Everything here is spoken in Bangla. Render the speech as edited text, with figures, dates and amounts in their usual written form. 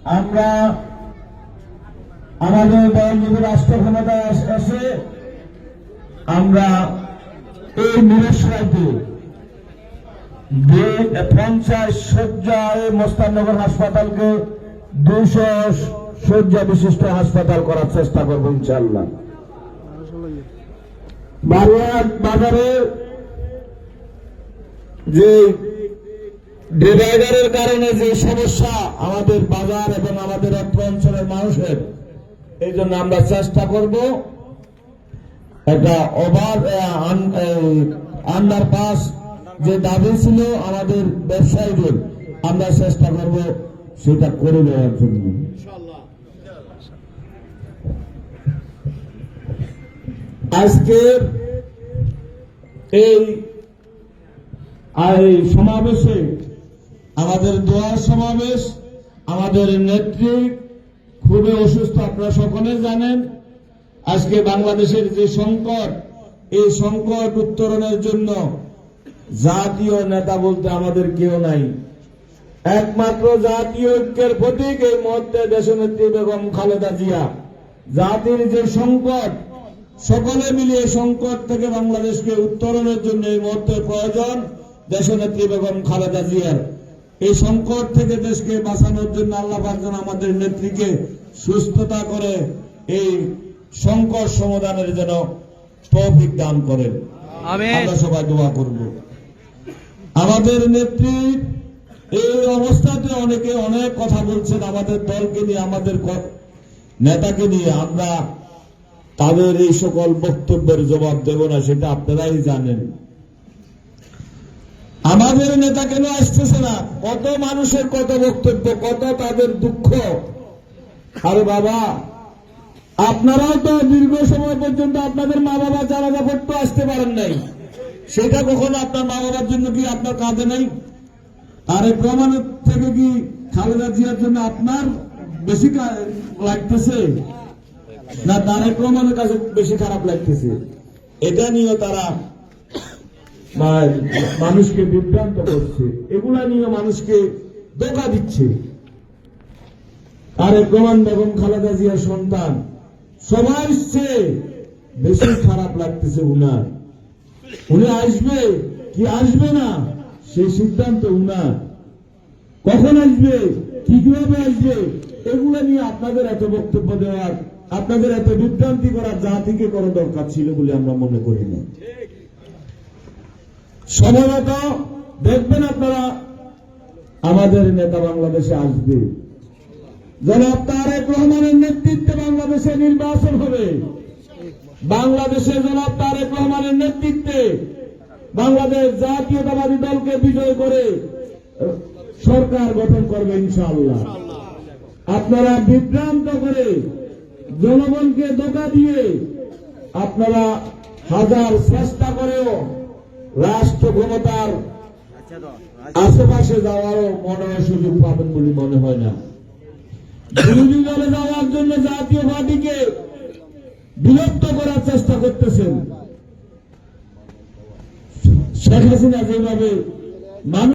আমরা আমাদের দল যদি রাষ্ট্র ক্ষমতায় আসে আমরা এই মিরসরাইতে 50 শয্যায় মোস্তাননগর হাসপাতালকে 200 শয্যা বিশিষ্ট হাসপাতাল করার চেষ্টা করবো ইনশাআল্লাহ। বাজারে যে ডিভাইডারের কারণে যে সমস্যা আমাদের বাজার এবং আমাদের অত্র অঞ্চলের মানুষের, এই জন্য আমরা চেষ্টা করব একটা আন্ডারপাস যে দাবি ছিল আমাদের ব্যবসায়ীদের, আমরা চেষ্টা করব সেটা করে দেওয়ার জন্য। আজকের এই সমাবেশে আমাদের দোয়ার সমাবেশ, আমাদের নেত্রী খুবই অসুস্থ, আপনারা সকলে জানেন। আজকে বাংলাদেশের যে সংকট, এই সংকট উত্তরণের জন্য জাতীয় নেতা বলতে আমাদের কেউ নাই। একমাত্র জাতীয় ঐক্যের প্রতীক এই মুহূর্তে দেশনেত্রী বেগম খালেদা জিয়া। জাতির যে সংকট, সকলে মিলিয়ে সংকট থেকে বাংলাদেশকে উত্তরণের জন্য এই মুহূর্তে প্রয়োজন দেশনেত্রী বেগম খালেদা জিয়ার। এই সংকট থেকে দেশকে বাঁচানোর জন্য আল্লাহ পাক যেন আমাদের নেত্রীকে সুস্থতা করে এই সংকট সমাধানের জন্য তৌফিক দান করেন। আমরা সবাই দোয়া করব। আমাদের নেত্রী এই অবস্থাতে অনেকে অনেক কথা বলছেন আমাদের দলকে নিয়ে, আমাদের নেতাকে নিয়ে। আমরা তাদের এই সকল বক্তব্যের জবাব দেব না, সেটা আপনারাই জানেন। আমাদের নেতা কেন আসতেছে না? কত মানুষের কত বক্তব্য, কত তাদের দুঃখ। আরে বাবা, আপনারাও তো দীর্ঘ সময় পর্যন্ত আপনাদের মা বাবা জানাজা পড়তে আসতে পারেন নাই, সেটা কখনো আপনার মা বাবার জন্য কি আপনার কাঁধে নাই? তারেক রহমানের থেকে কি খালেদা জিয়ার জন্য আপনার বেশি লাগতেছে না তারেক রহমানের কাছে বেশি খারাপ লাগতেছে? এটা নিয়ে তারা মানুষকে বিভ্রান্ত করছে, এগুলা নিয়ে মানুষকে ধোঁকা দিচ্ছে। তারেক রহমান বেগম খালেদা জিয়ার সন্তান, সবার চেয়ে বেশি খারাপ লাগতেছে উনার। উনি আসবে কি আসবে না সেই সিদ্ধান্ত উনার। কখন আসবে, কিভাবে আসবে, এগুলা নিয়ে আপনাদের এত বক্তব্য দেওয়ার, আপনাদের এত বিভ্রান্তি করার জাতিকে করা দরকার ছিল বলে আমরা মনে করি না। সময়মত দেখবেন আপনারা আমাদের নেতা বাংলাদেশে আসবে। জনাব তারেক রহমানের নেতৃত্বে বাংলাদেশে নির্বাচন হবে। বাংলাদেশে জনাব তারেক রহমানের নেতৃত্বে বাংলাদেশ জাতীয়তাবাদী দলকে বিজয় করে সরকার গঠন করবে ইনশাআল্লাহ। আপনারা বিভ্রান্ত করে জনগণকে ধোঁকা দিয়ে আপনারা হাজার চেষ্টা করেও রাষ্ট্র ক্ষমতার আশেপাশে যাওয়ারও মনে হয় সুযোগ পাবেন বলে মনে হয় না। বিরোধী দলে যাওয়ার জন্য জাতীয় পার্টিকে বিলুপ্ত করার চেষ্টা করতেছেন। শেখ হাসিনা যেভাবে মানুষ